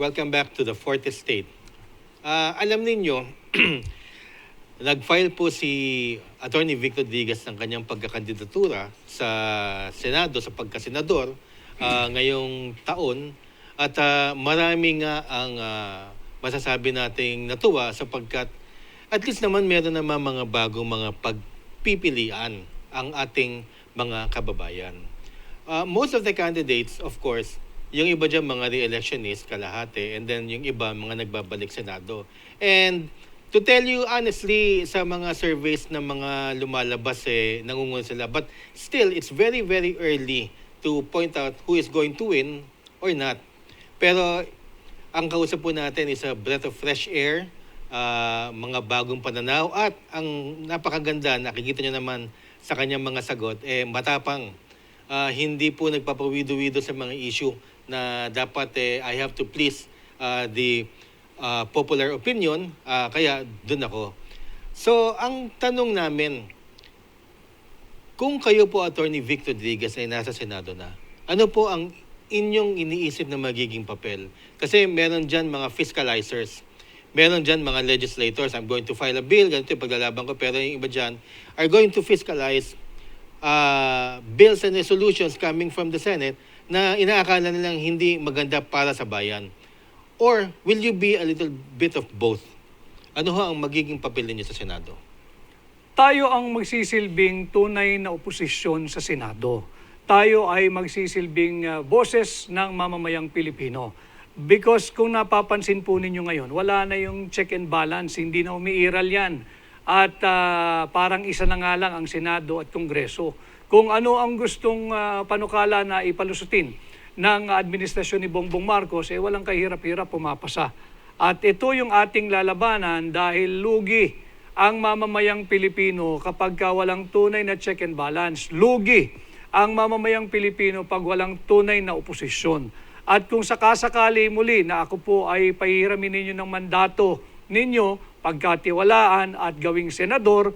Welcome back to the Fourth Estate. Alam ninyo, nag-file po si Attorney Victor Digas ng kanyang pagkakandidatura sa Senado, sa pagkasenador ngayong taon. At marami nga ang masasabi nating natuwa sapagkat at least naman meron naman mga bagong mga pagpipilian ang ating mga kababayan. Most of the candidates, of course, yung iba dyan mga re-electionist, kalahati, and then yung iba mga nagbabalik Senado. And to tell you honestly, sa mga surveys na mga lumalabas, nangunguna sila. But still, it's very, very early to point out who is going to win or not. Pero ang kausap po natin is a breath of fresh air, mga bagong pananaw, at ang napakaganda, nakikita nyo naman sa kanyang mga sagot, matapang. Hindi po nagpapawido-wido sa mga issue na dapat I have to please the popular opinion, kaya dun ako. So, ang tanong namin, kung kayo po, Attorney Victor Digas, ay nasa Senado na, ano po ang inyong iniisip na magiging papel? Kasi meron dyan mga fiscalizers, meron dyan mga legislators, I'm going to file a bill, ganito yung paglalaban ko, pero yung iba dyan are going to fiscalize bills and resolutions coming from the Senate na inaakala nilang hindi maganda para sa bayan? Or will you be a little bit of both? Ano ho ang magiging papel niyo sa Senado? Tayo ang magsisilbing tunay na oposisyon sa Senado. Tayo ay magsisilbing boses ng mamamayang Pilipino. Because kung napapansin po ninyo ngayon, wala na yung check and balance, hindi na umiiral yan. At parang isa na nga lang ang Senado at Kongreso. Kung ano ang gustong panukala na ipalusutin ng administrasyon ni Bongbong Marcos, walang kahirap-hirap pumapasa. At ito yung ating lalabanan dahil lugi ang mamamayang Pilipino kapag walang tunay na check and balance. Lugi ang mamamayang Pilipino pag walang tunay na oposisyon. At kung sakasakali muli na ako po ay pahihiramin ninyo ng mandato ninyo, pagkatiwalaan at gawing senador,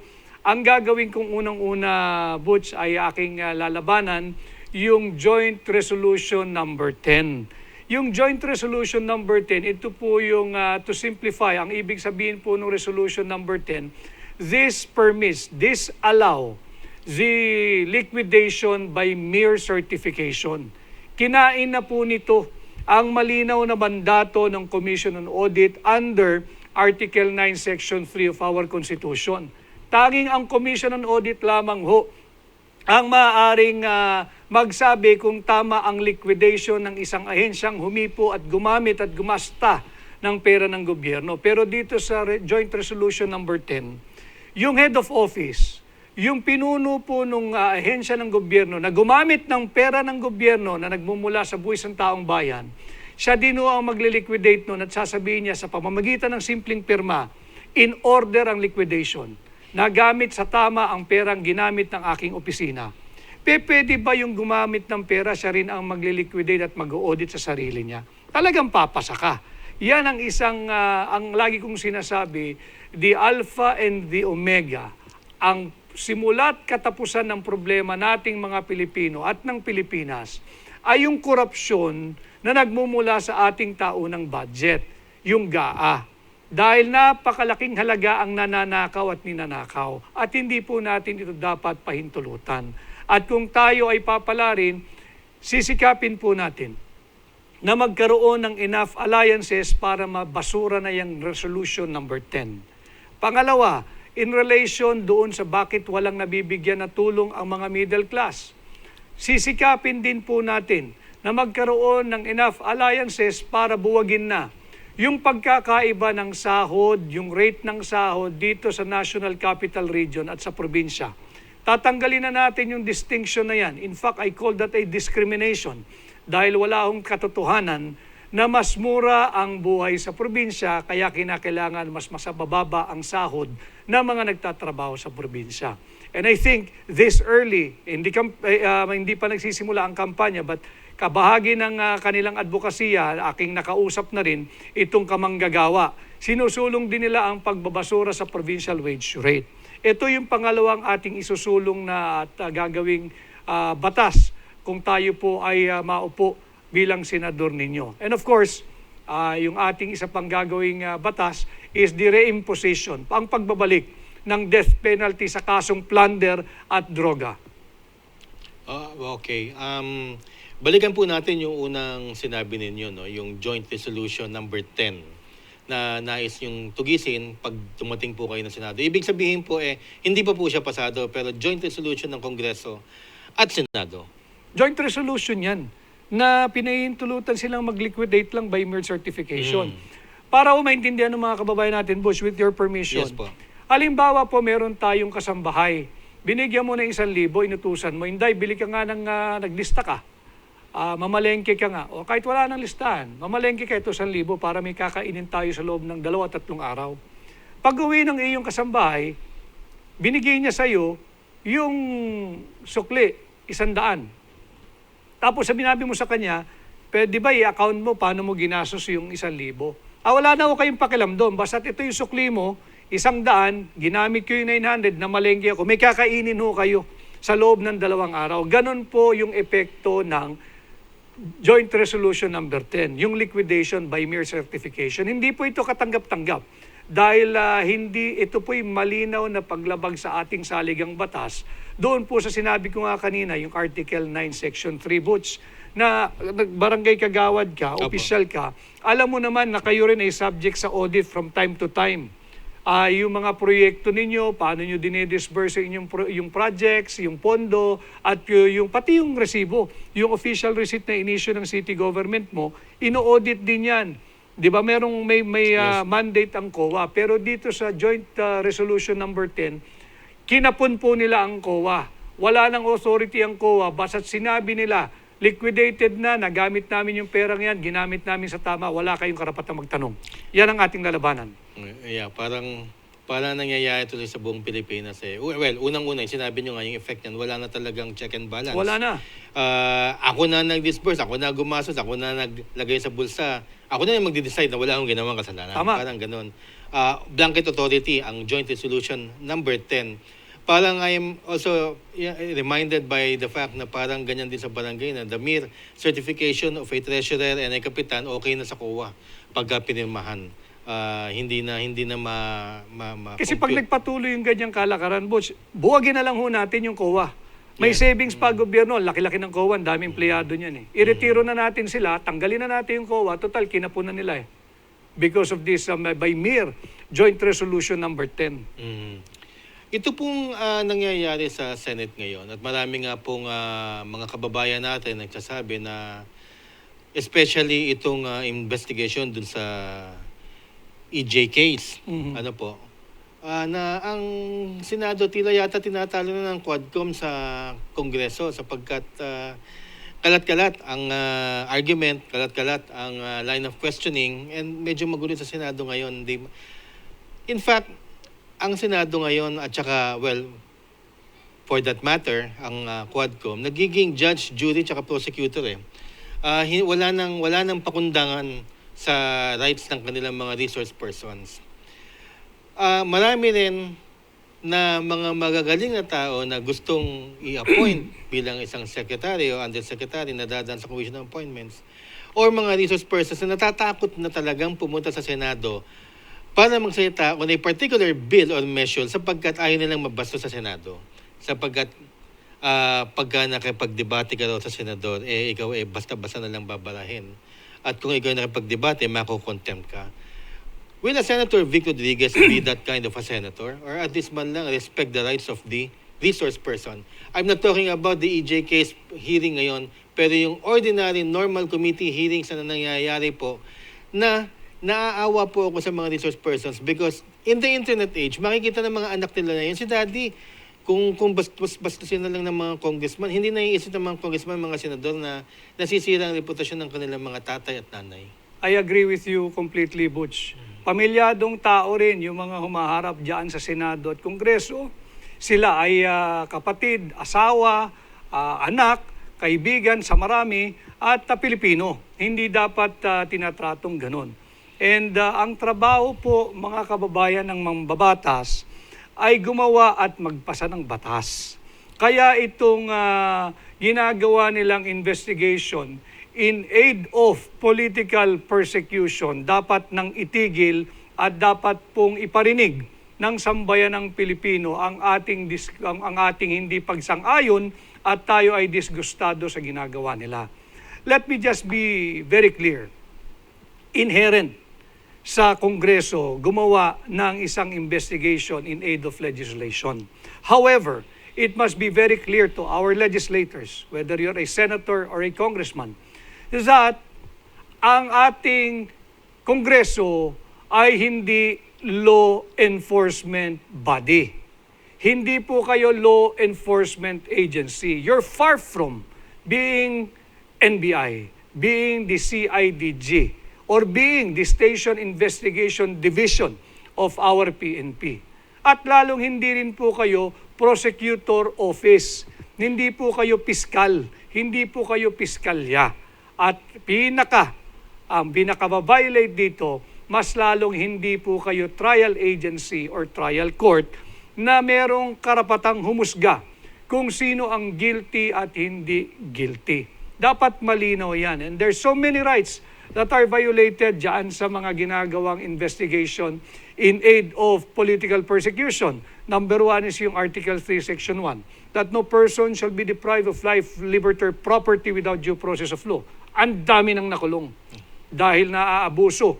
ang gagawin kong unang-una, Butch, ay aking lalabanan, yung Joint Resolution number 10. Yung Joint Resolution number 10, ito po yung to simplify, ang ibig sabihin po ng Resolution number 10, this permits, this allow the liquidation by mere certification. Kinain na po nito ang malinaw na mandato ng Commission on Audit under Article 9, Section 3 of our Constitution. Tanging ang Commission on Audit lamang ho ang maaaring magsabi kung tama ang liquidation ng isang ahensyang humipo at gumamit at gumasta ng pera ng gobyerno. Pero dito sa Joint Resolution number 10, yung head of office, yung pinuno po ng ahensya ng gobyerno na gumamit ng pera ng gobyerno na nagmumula sa buwis ng taong bayan, siya din ang magliliquidate noon at sasabihin niya sa pamamagitan ng simpleng pirma, in order ang liquidation, nagamit sa tama ang perang ginamit ng aking opisina. Pwede ba yung gumamit ng pera, siya rin ang magliliquidate at mag-audit sa sarili niya? Talagang papasa ka. Yan ang isang, ang lagi kong sinasabi, the alpha and the omega, ang simula't katapusan ng problema nating mga Pilipino at ng Pilipinas ay yung korupsyon na nagmumula sa ating taunang budget, yung GAA. Dahil napakalaking halaga ang nananakaw at ninanakaw at hindi po natin ito dapat pahintulutan. At kung tayo ay papalarin, sisikapin po natin na magkaroon ng enough alliances para mabasura na yung resolution number 10. Pangalawa, in relation doon sa bakit walang nabibigyan na tulong ang mga middle class, sisikapin din po natin na magkaroon ng enough alliances para buwagin na yung pagkakaiba ng sahod, yung rate ng sahod dito sa National Capital Region at sa probinsya. Tatanggalin na natin yung distinction na yan. In fact, I call that a discrimination dahil wala akong katotohanan na mas mura ang buhay sa probinsya kaya kinakailangan mas masabababa ang sahod ng mga nagtatrabaho sa probinsya. And I think this early, hindi pa nagsisimula ang kampanya, but kabahagi ng kanilang advokasya, aking nakausap na rin, itong kamanggagawa. Sinusulong din nila ang pagbabasura sa provincial wage rate. Ito yung pangalawang ating isusulong na at gagawing batas kung tayo po ay maupo bilang senador ninyo. And of course, yung ating isa pang gagawing batas is the reimposition, ang pagbabalik ng death penalty sa kasong plunder at droga. Okay. Balikan po natin yung unang sinabi ninyo, no? Yung Joint Resolution number 10 na nais yung tugisin pag tumating po kayo ng Senado. Ibig sabihin po hindi pa po siya pasado pero Joint Resolution ng Kongreso at Senado. Joint resolution yan na pinahihintulutan silang mag-liquidate lang by mere certification. Para maintindihan ng mga kababayan natin, Bush, with your permission. Yes po. Halimbawa po, meron tayong kasambahay. Binigyan mo ng 1,000, inutusan mo. Hindi, bili ka nga ng naglista ka. Mamalengke ka nga. O kahit wala nang listahan, mamalengke ka ito 1,000 para may kakainin tayo sa loob ng 2-3 araw. Pag-uwi ng iyong kasambahay, binigay niya sa'yo yung sukli, 100. Tapos sinabi mo sa kanya, pwede ba i-account mo paano mo ginastos yung 1,000? Wala na ako kayong pakialam doon. Basta't ito yung sukli mo, 100, ginamit ko yung 900 na malengke ako, may kakainin ho kayo sa loob ng 2 araw. Ganon po yung epekto ng Joint Resolution number 10, yung liquidation by mere certification. Hindi po ito katanggap-tanggap dahil hindi ito po'y malinaw na paglabag sa ating saligang batas. Doon po sa sinabi ko nga kanina, yung Article 9, Section 3, Butch, na barangay kagawad ka, official ka, alam mo naman na kayo rin ay subject sa audit from time to time. Yung mga proyekto ninyo, paano nyo dinidisburse yung projects, yung pondo, at pati yung resibo, yung official receipt na inisyo ng city government mo, ino-audit din yan. Di ba may Yes. mandate ang COA, pero dito sa Joint Resolution number 10, kinapon po nila ang COA. Wala nang authority ang COA, basta't sinabi nila, liquidated na, nagamit namin yung perang yan, ginamit namin sa tama, wala kayong karapatang magtanong. Yan ang ating lalabanan. Yeah, parang nangyayari tuloy sa buong Pilipinas Well, unang-una, sinabi nyo nga yung effect niyan, wala na talagang check and balance. Wala na. Ako na nag-disburse, ako na gumastos, ako na naglagay sa bulsa. Ako na yung magde-decide na wala akong ginawang kasalanan. Tama. Parang ganun. Blanket authority, ang Joint Resolution number 10. Parang I am also reminded by the fact na parang ganyan din sa barangay na the mere certification of a treasurer and a kapitan, okay na sa COA pagka pinirmahan. Hindi na Kasi pag nagpatuloy yung ganyang kalakaran, Butch, buwagin na lang ho natin yung COA. May savings pa gobyerno, laki-laki ng COA, ang daming empleyado niyan Iretiro na natin sila, tanggalin na natin yung COA, total kinapunan nila because of this by mere Joint Resolution number 10. Ito pong nangyayari sa Senate ngayon at marami nga pong mga kababayan natin nagsasabi na especially itong investigation dun sa EJ case, na ang Senado tila yata tinatalo na ng Quadcom sa Kongreso sapagkat kalat-kalat ang argument, kalat-kalat ang line of questioning and medyo magulo sa Senado ngayon. In fact, ang Senado ngayon at saka, well, for that matter, ang Quadcom, nagiging judge, jury, at prosecutor wala nang pakundangan sa rights ng kanilang mga resource persons. Marami rin na mga magagaling na tao na gustong i-appoint bilang isang secretary o undersecretary na dadaan sa Commission on Appointments or mga resource persons na natatakot na talagang pumunta sa Senado para magsalita on a particular bill or measure sapagkat ayaw nilang mabasto sa Senado. Sapagkat pagka nakipagdebate ka raw sa senador, ikaw basta-basta na lang babarahin. At kung ikaw nakipagdebate, mako-contempt ka. Will a Senator Vic Rodriguez be that kind of a senator? Or at least man lang respect the rights of the resource person? I'm not talking about the EJ case hearing ngayon, pero yung ordinary, normal committee hearings na nangyayari po na naaawa po ako sa mga resource persons because in the internet age, makikita ng mga anak nila na yun, si daddy, kung bastusin na lang ng mga congressman, hindi naiisip ng mga congressman, mga senador na nasisira ang reputasyon ng kanilang mga tatay at nanay. I agree with you completely, Butch. Pamilyadong tao rin yung mga humaharap dyan sa Senado at Kongreso. Sila ay kapatid, asawa, anak, kaibigan sa marami at Pilipino. Hindi dapat tinatratong ganun. And ang trabaho po, mga kababayan ng mambabatas, ay gumawa at magpasa ng batas. Kaya itong ginagawa nilang investigation in aid of political persecution, dapat nang itigil at dapat pong iparinig ng sambayan ng Pilipino ang ating hindi pagsang-ayon at tayo ay disgustado sa ginagawa nila. Let me just be very clear. Inherent sa Kongreso gumawa ng isang investigation in aid of legislation. However, it must be very clear to our legislators, whether you're a senator or a congressman, that ang ating Kongreso ay hindi law enforcement body. Hindi po kayo law enforcement agency. You're far from being NBI, being the CIDG, or being the Station Investigation Division of our PNP. At lalong hindi rin po kayo prosecutor office. Hindi po kayo piskal. Hindi po kayo piskalya. At ang pinaka-violate dito, mas lalong hindi po kayo trial agency or trial court na merong karapatang humusga kung sino ang guilty at hindi guilty. Dapat malinaw yan. And there's so many rights that are violated dyan sa mga ginagawang investigation in aid of political persecution. Number 1 is yung Article 3, Section 1, that no person shall be deprived of life, liberty, or property without due process of law. Ang dami nang nakulong dahil naaabuso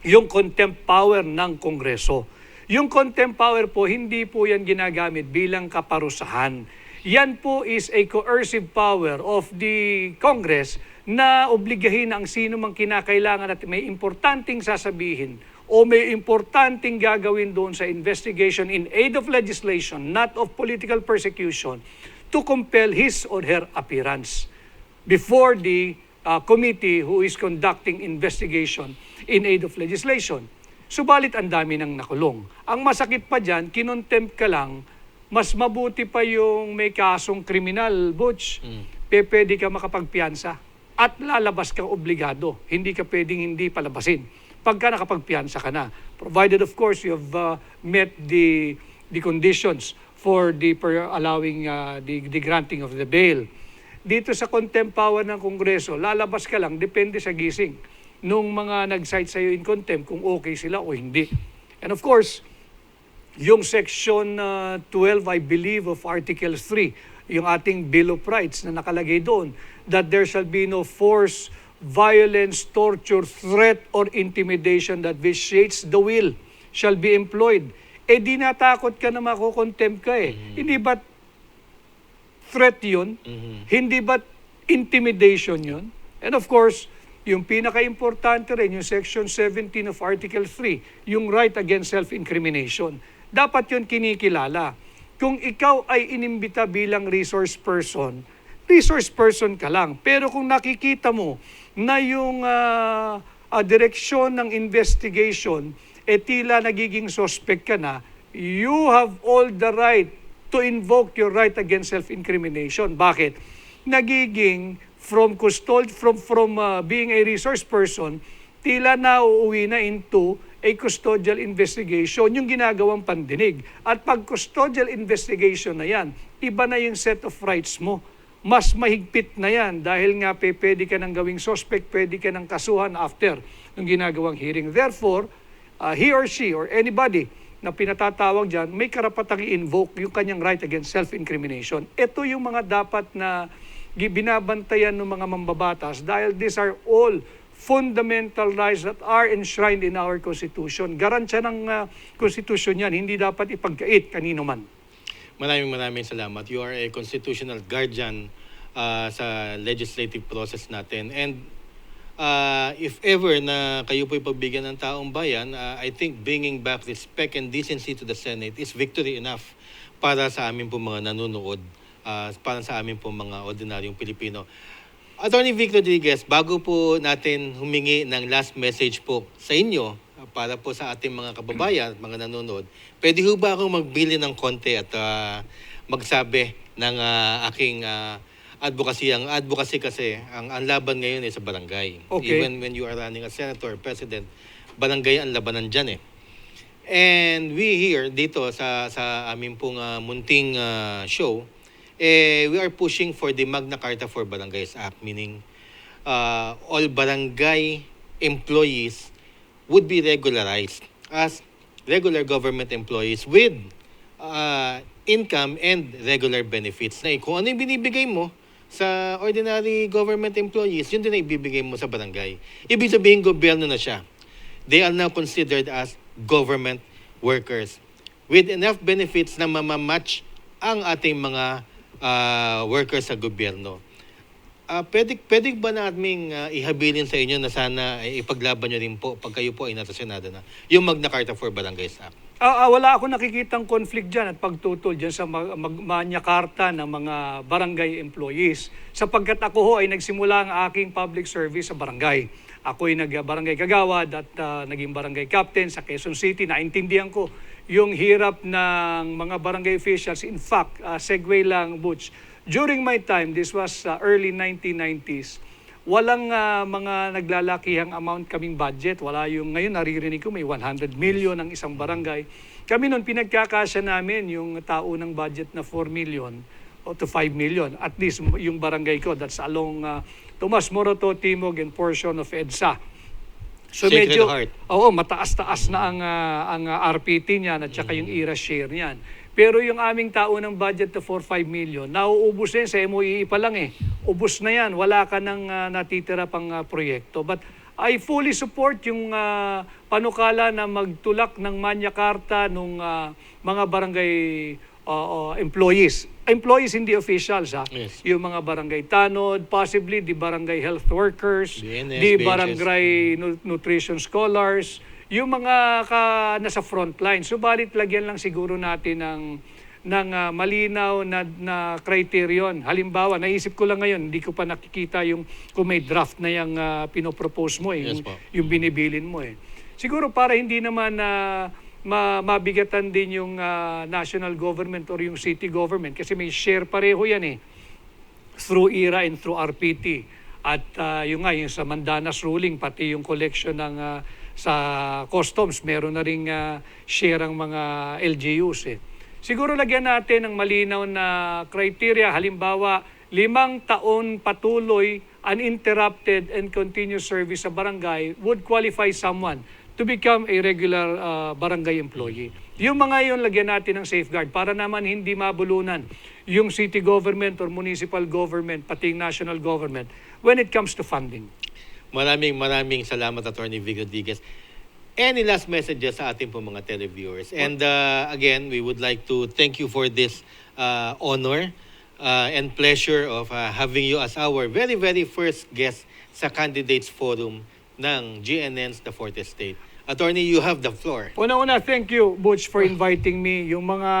yung contempt power ng Kongreso. Yung contempt power po, hindi po yan ginagamit bilang kaparusahan. Yan po is a coercive power of the Congress na obligahin ang sino mang kinakailangan at may importanteng sasabihin o may importanteng gagawin doon sa investigation in aid of legislation, not of political persecution, to compel his or her appearance before the committee who is conducting investigation in aid of legislation. Subalit ang dami nang nakulong. Ang masakit pa dyan, kinontempt ka lang, mas mabuti pa yung may kasong kriminal, Butch, pwede ka makapagpiyansa at lalabas kang obligado. Hindi ka pwedeng hindi palabasin pagka nakapagpiyansa ka na. Provided, of course, you have met the conditions for allowing the granting of the bail. Dito sa contempt power ng Kongreso, lalabas ka lang, depende sa gising nung mga nag-cite sa'yo in contempt kung okay sila o hindi. And of course, yung Section 12, I believe, of Article 3, yung ating Bill of Rights na nakalagay doon, that there shall be no force, violence, torture, threat, or intimidation that vitiates the will shall be employed. Eh di natakot ka na makukontempt ka eh. Hindi ba threat yun? Hindi ba intimidation yun? And of course, yung pinaka-importante rin, yung Section 17 of Article 3, yung right against self-incrimination. Dapat yun kinikilala. Kung ikaw ay inimbita bilang resource person ka lang. Pero kung nakikita mo na yung direksyon ng investigation, tila nagiging suspect ka na, you have all the right to invoke your right against self-incrimination. Bakit? Nagiging from being a resource person, tila nauuwi na into a custodial investigation, yung ginagawang pandinig. At pag custodial investigation na yan, iba na yung set of rights mo. Mas mahigpit na yan dahil nga pwede ka nang gawing suspect, pwede ka nang kasuhan after ng ginagawang hearing. Therefore, he or she or anybody na pinatatawag dyan, may karapatang i-invoke yung kanyang right against self-incrimination. Ito yung mga dapat na binabantayan ng mga mambabatas dahil these are all fundamental rights that are enshrined in our Constitution. Garansya ng Constitution yan, hindi dapat ipagkait kanino man. Maraming salamat. You are a constitutional guardian sa legislative process natin. And if ever na kayo po'y pagbigyan ng taong bayan, I think bringing back respect and decency to the Senate is victory enough para sa amin po mga nanonood. Para sa amin po mga ordinaryong Pilipino. Attorney Vic Rodriguez, bago po natin humingi ng last message po sa inyo para po sa ating mga kababayan at mga nanonood, pwede ho ba akong magbili ng konti at magsabi ng aking advocacy? Ang advocacy kasi, ang laban ngayon ay sa barangay. Okay. Even when you are running as senator, president, barangay ang labanan dyan eh. And we here dito sa aming pong munting show, we are pushing for the Magna Carta for Barangays Act, meaning all barangay employees would be regularized as regular government employees with income and regular benefits. Na kung ano yung binibigay mo sa ordinary government employees, yun din ang ibibigay mo sa barangay. Ibig sabihin, gobyerno na siya. They are now considered as government workers with enough benefits na mamamatch ang ating mga workers sa gobyerno. Pwede ba namin ihabilin sa inyo na sana ipaglaban nyo rin po pag kayo po ay nasa Senado na yung Magna Carta for Barangays Act? Wala ako nakikitang conflict dyan at pagtutol dyan sa Magna Carta ng mga barangay employees. Sapagkat ako ho ay nagsimula ang aking public service sa barangay. Ako ay nag-barangay kagawad at naging barangay captain sa Quezon City. Naintindihan ko yung hirap ng mga barangay officials. In fact, segue lang, Butch. During my time, this was early 1990s, walang mga naglalakihang amount kaming budget. Wala yung, ngayon naririnig ko may 100 million ang isang barangay. Kami noon pinagkakasya namin yung tao ng budget na 4 million o to 5 million. At least yung barangay ko, that's along Tomas Morato, Timog, and portion of EDSA. So Sacred medyo, Heart. oo, mataas-taas na ang RPT niyan at saka yung IRA share niyan. Pero yung aming tao ng budget na 4-5 million, nauubos na yan sa MOE pa lang eh. Ubos na yan, wala ka nang natitira pang proyekto. But I fully support yung panukala na magtulak ng Magna Carta ng mga barangay employees. Employees, hindi officials ha. Yes. Yung mga barangay tanod, possibly the barangay health workers, BNS, the BHS. barangay nutrition scholars, yung mga nasa front line. Subalit lagyan lang siguro natin ng malinaw na criterion. Halimbawa, naisip ko lang ngayon, hindi ko pa nakikita yung kung may draft na yung pinopropose mo, Yes, yung binibilin mo eh. Siguro para hindi naman mabigatan din yung national government or yung city government kasi may share pareho yan eh through IRA and through RPT. At yung sa Mandanas ruling, pati yung collection ng sa customs, meron na ring share ang mga LGUs eh. Siguro lagyan natin ng malinaw na criteria. Halimbawa, 5 taon patuloy, uninterrupted and continuous service sa barangay would qualify someone to become a regular barangay employee. Yung mga yun, lagyan natin ng safeguard para naman hindi mabulunan yung city government or municipal government, pati yung national government when it comes to funding. Maraming salamat, Attorney Vic Rodriguez. Any last messages sa ating po mga televiewers? And again, we would like to thank you for this honor and pleasure of having you as our very, very first guest sa Candidates Forum ng GNN's The Fourth Estate. Attorney, you have the floor. Una-una, thank you, Butch, for inviting me. Yung mga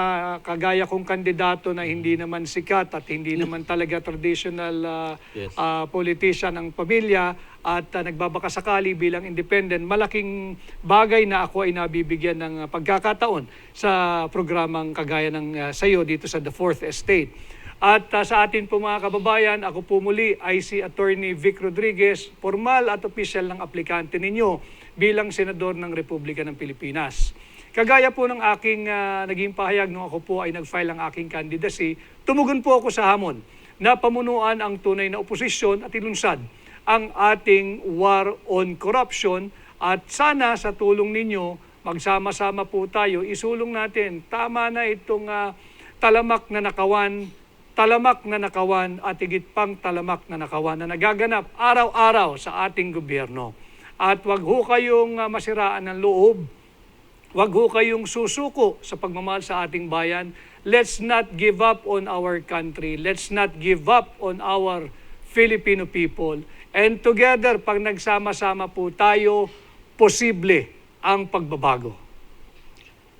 kagaya kong kandidato na hindi naman sikat at hindi naman talaga traditional Yes. politician ang pamilya at nagbabakasakali bilang independent, malaking bagay na ako ay nabibigyan ng pagkakataon sa programang kagaya ng sayo dito sa The Fourth Estate. At sa atin po mga kababayan, ako po muli ay si Attorney Vic Rodriguez, formal at opisyal ng aplikante ninyo bilang Senador ng Republika ng Pilipinas. Kagaya po ng aking naging pahayag nung ako po ay nag-file ang aking candidacy, tumugon po ako sa hamon na pamunuan ang tunay na oposisyon at ilunsad ang ating war on corruption at sana sa tulong ninyo, magsama-sama po tayo, isulong natin, tama na itong talamak na nakawan at higit pang talamak na nakawan na nagaganap araw-araw sa ating gobyerno. At wag ho kayong masiraan ng loob, wag ho kayong susuko sa pagmamahal sa ating bayan. Let's not give up on our country. Let's not give up on our Filipino people. And together, pag nagsama-sama po tayo, posible ang pagbabago.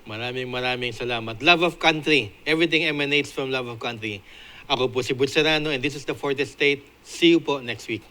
Maraming salamat. Love of country. Everything emanates from love of country. Ako po si Butch Serrano and this is The Fourth Estate. See you po next week.